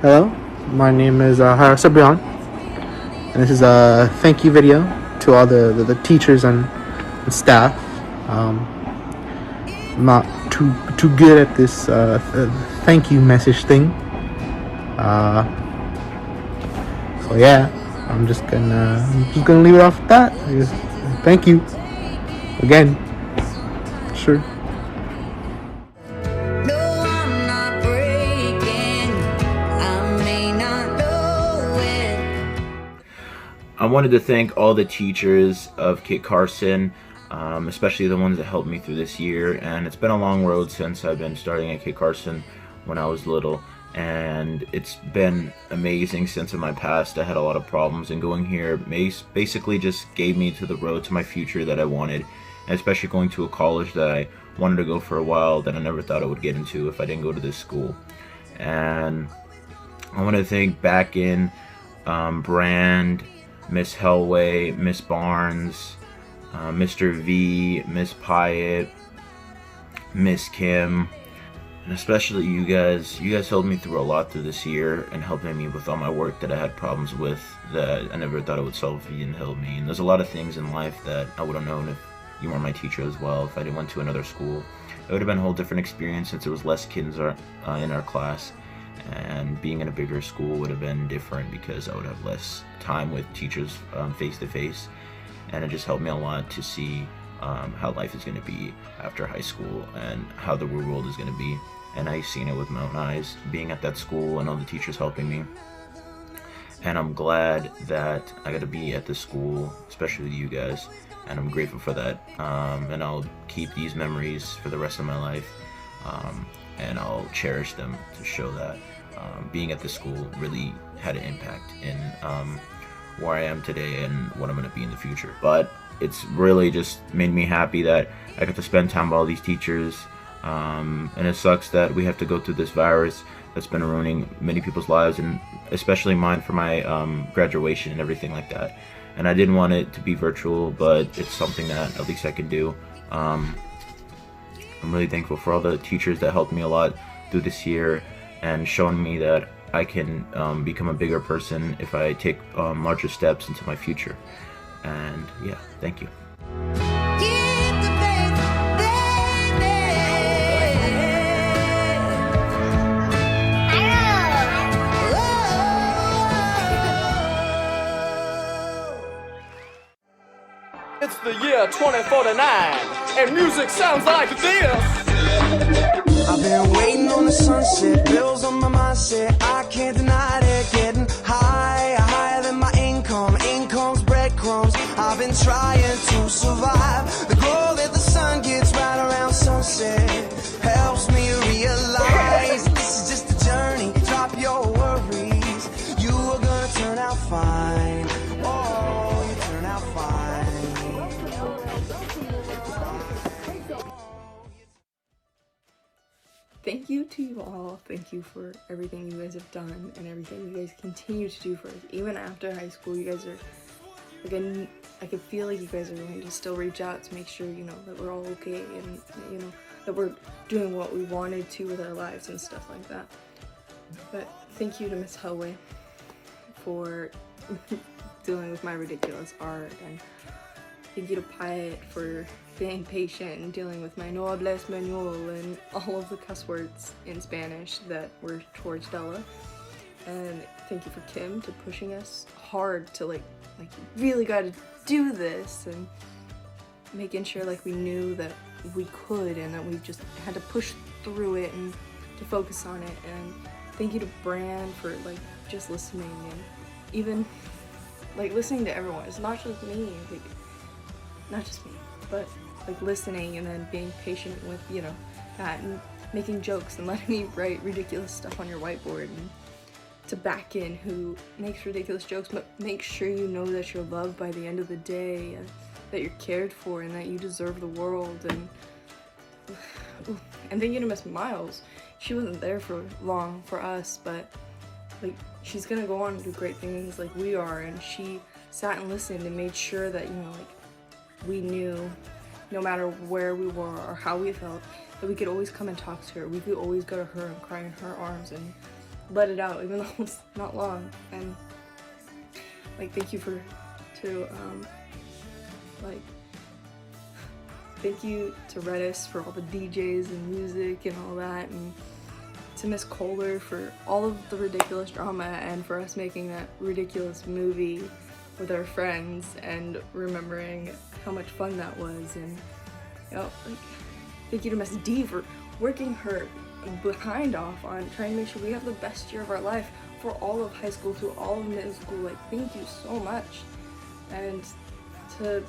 Hello, my name is harassing, and this is a thank you video to all the teachers and staff. I'm not too good at this thank you message thing. So yeah, I'm just gonna leave it off at that. Thank you. again. Sure. No, I'm not breaking. I may not know it. I wanted to thank all the teachers of Kit Carson, especially the ones that helped me through this year. And it's been a long road since I've been starting at Kit Carson when I was little. And it's been amazing since in my past I had a lot of problems, and going here basically just gave me to the road to my future that I wanted, and especially going to a college that I wanted to go for a while that I never thought I would get into if I didn't go to this school. And I want to thank back in Brand, Miss Hellway, Miss Barnes, Mr. V, Miss Pyatt, Miss Kim, and especially you guys. You guys helped me through a lot through this year and helping me with all my work that I had problems with that I never thought I would solve if you didn't help me. And there's a lot of things in life that I would have known if you weren't my teacher as well. If I didn't went to another school, it would have been a whole different experience since there was less kids in our class. And being in a bigger school would have been different because I would have less time with teachers face to face. And it just helped me a lot to see how life is going to be after high school and how the real world is going to be. And I've seen it with my own eyes, being at that school and all the teachers helping me. And I'm glad that I got to be at this school, especially with you guys. And I'm grateful for that. And I'll keep these memories for the rest of my life. And I'll cherish them to show that being at this school really had an impact in where I am today and what I'm going to be in the future. But it's really just made me happy that I got to spend time with all these teachers. And it sucks that we have to go through this virus that's been ruining many people's lives, and especially mine for my graduation and everything like that. And I didn't want it to be virtual, but it's something that at least I can do. I'm really thankful for all the teachers that helped me a lot through this year and showing me that I can become a bigger person if I take larger steps into my future. And yeah, thank you. It's the year 2049, and music sounds like this. I've been waiting on the sunset, bills on my mindset, I can't deny it. Getting higher than my income's breadcrumbs. I've been trying to survive. The glow that the sun gets right around sunset helps me realize this is just a journey. Drop your worries, you are gonna turn out fine. Oh, you turn out fine. Thank you to you all. Thank you for everything you guys have done and everything you guys continue to do for us. Even after high school, you guys are, again, I could feel like you guys are going to still reach out to make sure, you know, that we're all okay and, you know, that we're doing what we wanted to with our lives and stuff like that. But thank you to Miss Hellway for dealing with my ridiculous art, and thank you to Pyatt for being patient and dealing with my no habla español and all of the cuss words in Spanish that were towards Della. And thank you for Kim to pushing us hard to like you really gotta do this, and making sure like we knew that we could and that we just had to push through it and to focus on it. And thank you to Brand for like just listening, and even like listening to everyone. It's not just me, like not just me, but like listening and then being patient with, you know, that, and making jokes and letting me write ridiculous stuff on your whiteboard. And to back in who makes ridiculous jokes, but make sure you know that you're loved by the end of the day, and that you're cared for, and that you deserve the world. And thank you to Miss Miles. She wasn't there for long for us, but like she's gonna go on and do great things like we are, and she sat and listened and made sure that, you know, like we knew no matter where we were or how we felt, that we could always come and talk to her. We could always go to her and cry in her arms and let it out, even though it's not long. And like thank you thank you to Redis for all the DJs and music and all that, and to Miss Kohler for all of the ridiculous drama and for us making that ridiculous movie. with our friends and remembering how much fun that was. And like, thank you to Miss D for working her behind off on trying to make sure we have the best year of our life for all of high school through all of middle school. Like, thank you so much. And to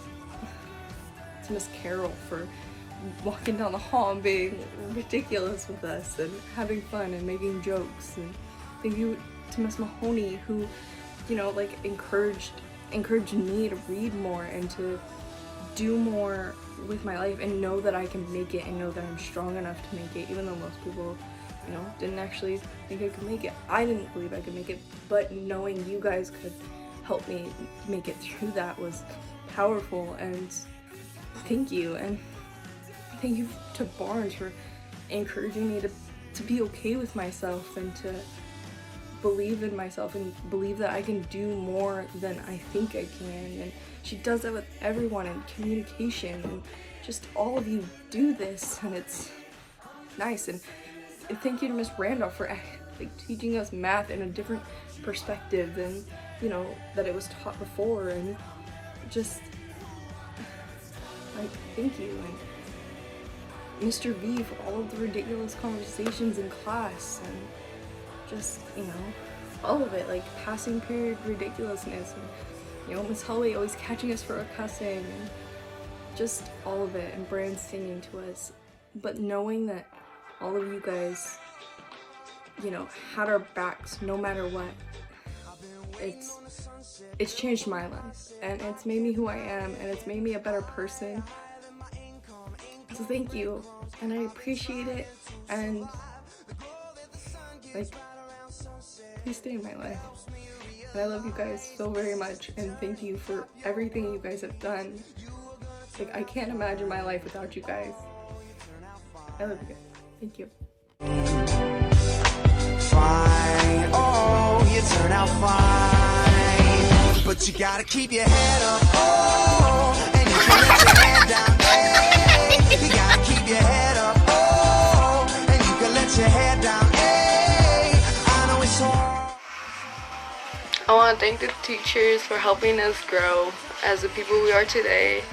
Miss Carol for walking down the hall and being ridiculous with us and having fun and making jokes. And thank you to Miss Mahoney, who, like, encouraged me to read more and to do more with my life and know that I can make it and know that I'm strong enough to make it, even though most people, didn't actually think I could make it. I didn't believe I could make it, but knowing you guys could help me make it through that was powerful. And thank you. And thank you to Barnes for encouraging me to be okay with myself and to believe in myself and believe that I can do more than I think I can. And she does that with everyone in communication, and just all of you do this, and it's nice. And thank you to Miss Randolph for teaching us math in a different perspective than that it was taught before. And just thank you. And Mr. V for all of the ridiculous conversations in class, and just, all of it, like passing period ridiculousness, and, Miss Holloway always catching us for our cussing, and just all of it, and Brand singing to us. But knowing that all of you guys, had our backs no matter what, it's changed my life, and it's made me who I am, and it's made me a better person. So thank you, and I appreciate it, and please stay in my life. And I love you guys so very much, and thank you for everything you guys have done. I can't imagine my life without you guys. I love you guys. Thank you. Fine, oh, you turn out fine, but you gotta keep your head up, oh, and you can't let your head down, hey, you gotta keep your head up, oh, and you can let your head down, hey, I know it's hard. I want to thank the teachers for helping us grow as the people we are today,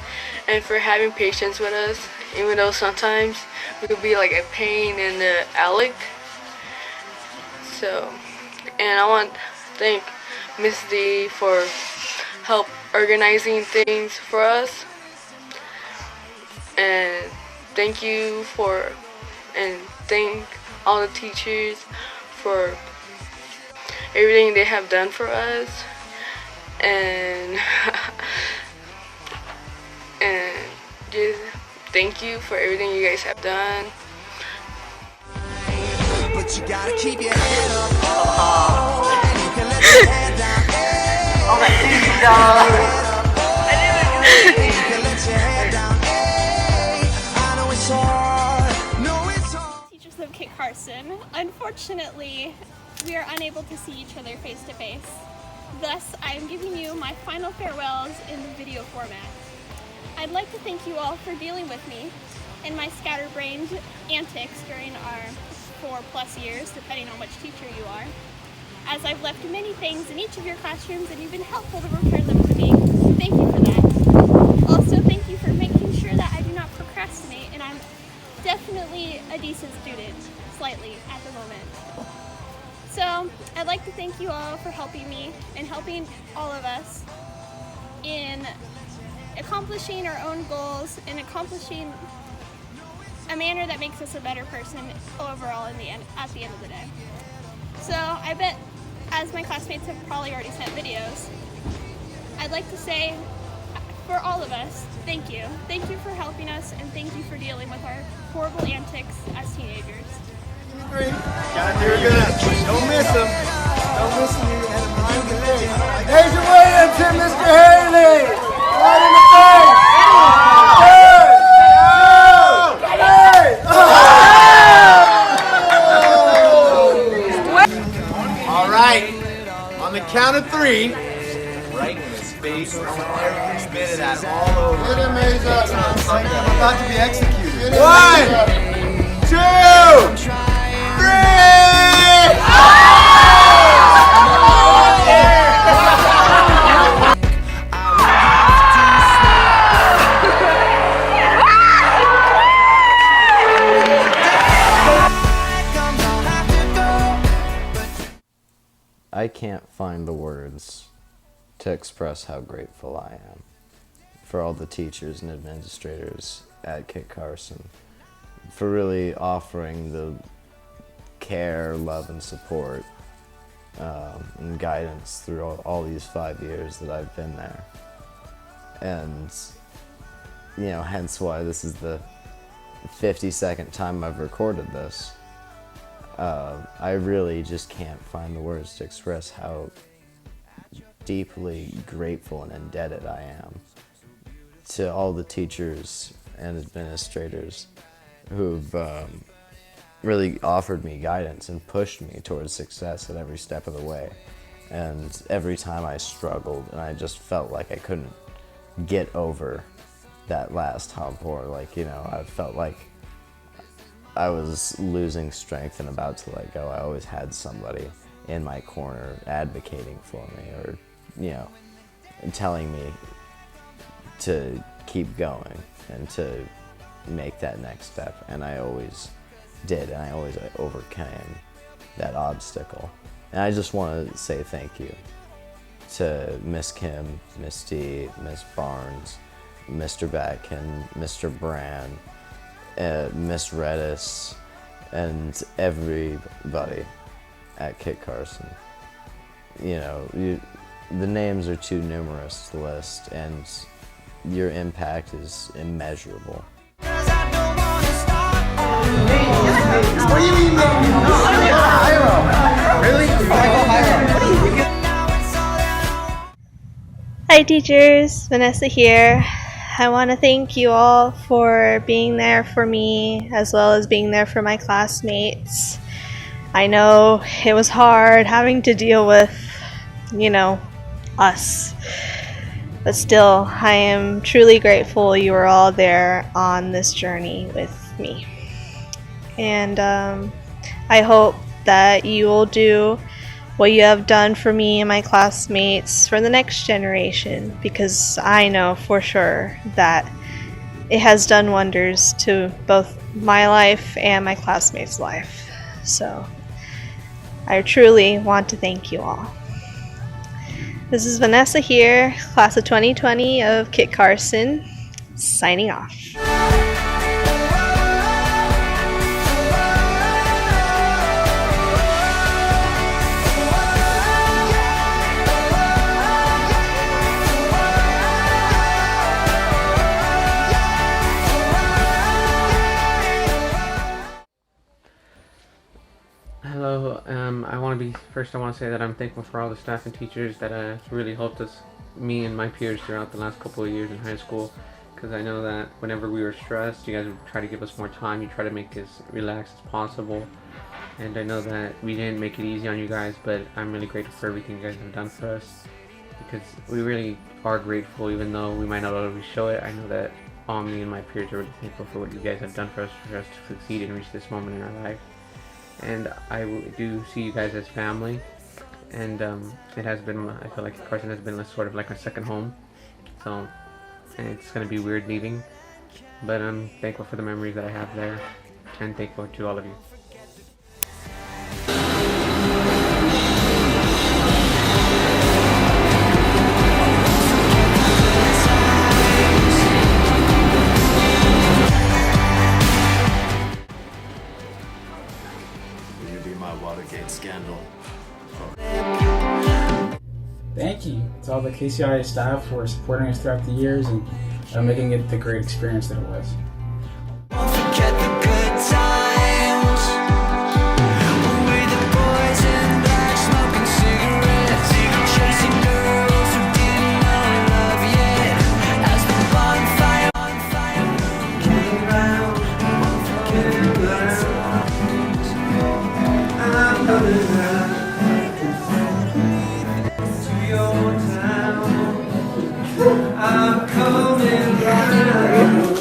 and for having patience with us, even though sometimes we could be like a pain in the alec. So, and I want to thank Miss D for help organizing things for us, and thank all the teachers for everything they have done for us, and and just thank you for everything you guys have done. But you gotta keep your head up, oh, and you can let your head down, hey, all that easy, you can let your head down, hey, I know it's hard, no it's hard. Teachers of Kit Carson, unfortunately, we are unable to see each other face to face. Thus, I am giving you my final farewells in the video format. I'd like to thank you all for dealing with me and my scatterbrained antics during our 4+ years, depending on which teacher you are, as I've left many things in each of your classrooms and you've been helpful to repair them for me. Thank you for that. Also, thank you for making sure that I do not procrastinate, and I'm definitely a decent student, slightly, at the moment. So, I'd like to thank you all for helping me and helping all of us in accomplishing our own goals and accomplishing a manner that makes us a better person overall at the end of the day. So I bet, as my classmates have probably already sent videos, I'd like to say, for all of us, thank you. Thank you for helping us, and thank you for dealing with our horrible antics as teenagers. Gotta do good. Don't miss him. Don't miss him. You had him right in the face. Deja Williams and Mr. Haley. Right in the face. All right. On the count of 3. Right in his face. I want everyone to spit it at him all over. Get him, I'm about to be executed. 1, 2, 3. I can't find the words to express how grateful I am for all the teachers and administrators at Kit Carson, for really offering the care, love, and support and guidance through all these 5 years that I've been there. And, you know, hence why this is the 52nd time I've recorded this. I really just can't find the words to express how deeply grateful and indebted I am to all the teachers and administrators who've really offered me guidance and pushed me towards success at every step of the way. And every time I struggled and I just felt like I couldn't get over that last hump, or like, you know, I felt like I was losing strength and about to let go, I always had somebody in my corner advocating for me, or, you know, telling me to keep going and to make that next step. And I always did, and I always overcame that obstacle. And I just want to say thank you to Miss Kim, Miss D, Miss Barnes, Mr. Beck, and Mr. Brand, Miss Redis, and everybody at Kit Carson. You know, the names are too numerous to list, and your impact is immeasurable. What do you mean, Really? Hi teachers, Vanessa here. I want to thank you all for being there for me as well as being there for my classmates. I know it was hard having to deal with, you know, us. But still, I am truly grateful you were all there on this journey with me. And I hope that you will do what you have done for me and my classmates for the next generation, because I know for sure that it has done wonders to both my life and my classmates' life. So I truly want to thank you all. This is Vanessa here, class of 2020 of Kit Carson, signing off. Hello, I want to say that I'm thankful for all the staff and teachers that really helped me and my peers throughout the last couple of years in high school, because I know that whenever we were stressed, you guys would try to give us more time, you try to make us relaxed as possible, and I know that we didn't make it easy on you guys, but I'm really grateful for everything you guys have done for us, because we really are grateful, even though we might not always show it. I know that all me and my peers are really thankful for what you guys have done for us to succeed and reach this moment in our life. And I do see you guys as family, and it has been, I feel like Carson has been sort of like my second home, so, and it's going to be weird leaving, but I'm thankful for the memories that I have there, and thankful to all of you. Scandal. Thank you to all the KCIA staff for supporting us throughout the years and making it the great experience that it was. Forget the good times. We're the boys in black, smoking cigarettes, chasing girls who didn't know love yet. As the bonfire came round, I'm coming round to your town. I'm coming round.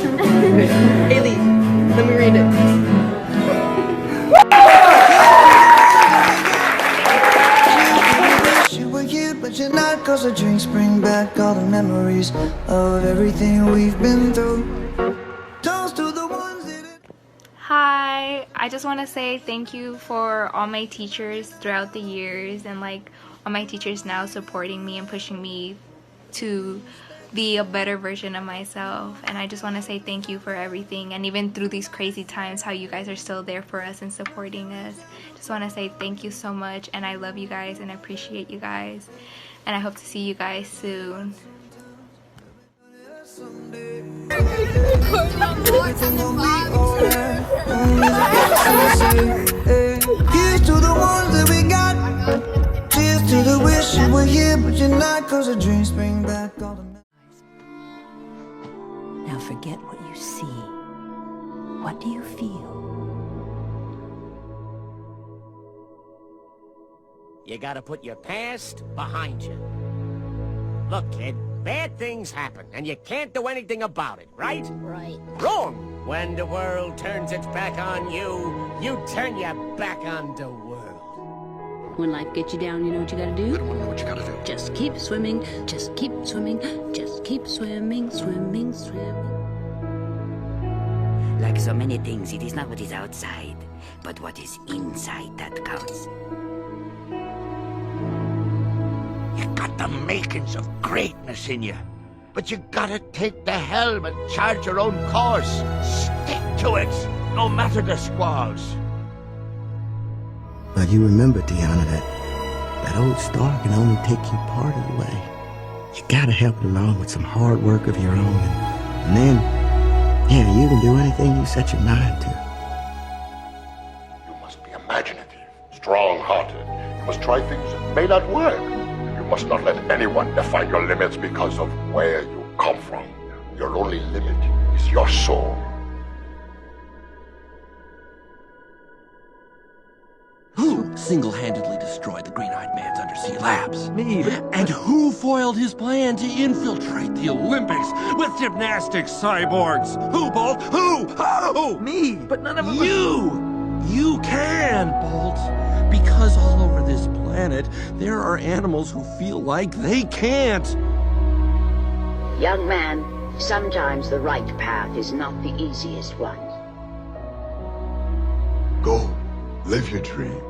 Haley, let me read it. You were cute, but you're not, 'cause the drinks bring back all the memories of everything we've been through. Toast to the ones that... Hi, I just want to say thank you for all my teachers throughout the years and like all my teachers now supporting me and pushing me to be a better version of myself. And I just want to say thank you for everything, and even through these crazy times, how you guys are still there for us and supporting us. Just want to say thank you so much, and I love you guys and appreciate you guys, and I hope to see you guys soon. Everything gon' be alright. Here's to the ones that we got. Cheers to the wish you were here, but you're not. 'Cause the dreams bring back all the Now forget what you see. What do you feel? You gotta put your past behind you. Look, kid, bad things happen, and you can't do anything about it, right? Right. Wrong! When the world turns its back on you, you turn your back on the world. When life gets you down, you know what you gotta do? I don't wanna know what you gotta do. Just keep swimming, just keep swimming, just keep swimming, swimming, swimming. Like so many things, it is not what is outside, but what is inside that counts. You got the makings of greatness in you, but you gotta take the helm and charge your own course. Stick to it, no matter the squalls. But you remember, Deanna, that old star can only take you part of the way. You gotta help it along with some hard work of your own, and then, yeah, you can do anything you set your mind to. You must be imaginative, strong-hearted. You must try things that may not work. You must not let anyone define your limits because of where you come from. Your only limit is your soul. Who single-handedly destroyed the Green-Eyed Man's undersea labs? Me. And who foiled his plan to infiltrate the Olympics with gymnastics cyborgs? Who, Bolt? Who? Me. But none of them. You can, Bolt. Because all over this planet, there are animals who feel like they can't. Young man, sometimes the right path is not the easiest one. Go. Live your dream.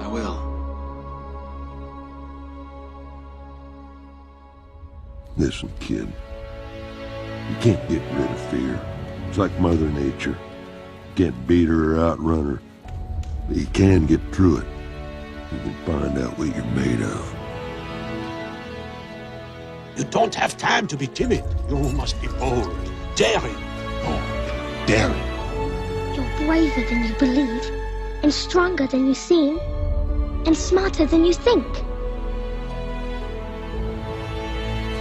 I will. Listen, kid. You can't get rid of fear. It's like Mother Nature. You can't beat her or outrun her. But you can get through it. You can find out what you're made of. You don't have time to be timid. You must be bold, daring. Oh, daring. You're braver than you believe, and stronger than you seem, and smarter than you think.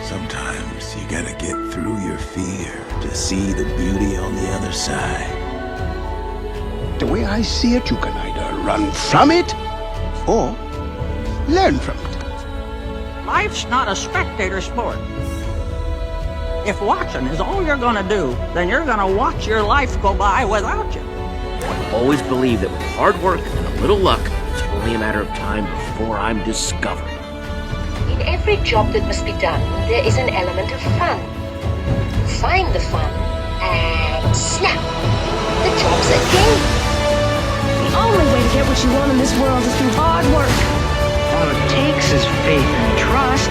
Sometimes you gotta get through your fear to see the beauty on the other side. The way I see it, you can either run from it or learn from it. Life's not a spectator sport. If watching is all you're gonna do, then you're gonna watch your life go by without you. I always believe that with hard work and a little luck, it's only a matter of time before I'm discovered. In every job that must be done, there is an element of fun. Find the fun, and snap! The job's a game. The only way to get what you want in this world is through hard work. All it takes is faith and trust.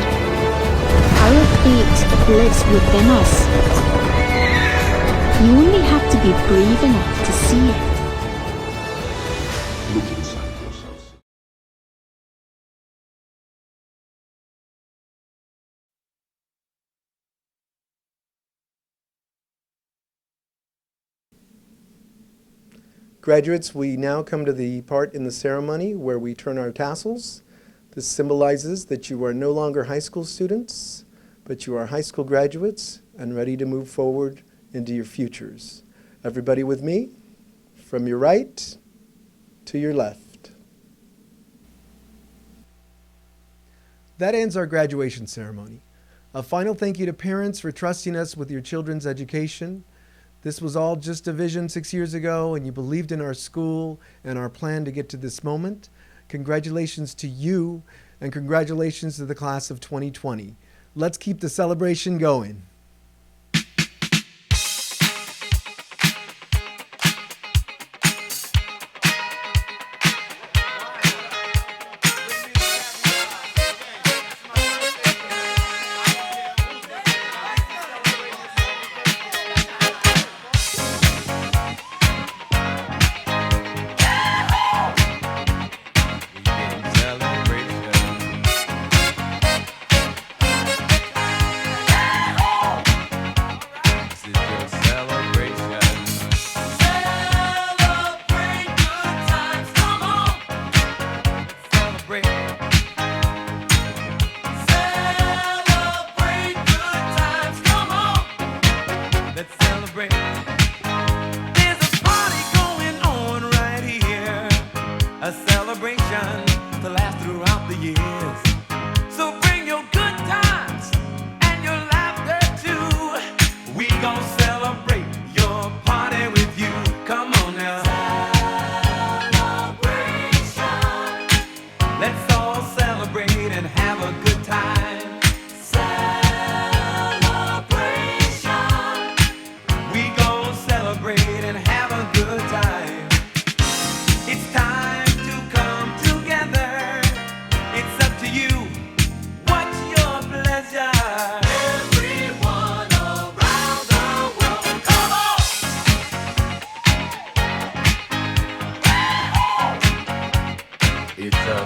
Our fate lives within us. You only have to be brave enough to see it. Look inside yourself. Graduates, we now come to the part in the ceremony where we turn our tassels. This symbolizes that you are no longer high school students, but you are high school graduates and ready to move forward into your futures. Everybody with me? From your right to your left. That ends our graduation ceremony. A final thank you to parents for trusting us with your children's education. This was all just a vision 6 years ago, and you believed in our school and our plan to get to this moment. Congratulations to you, and congratulations to the class of 2020. Let's keep the celebration going.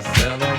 celebrate.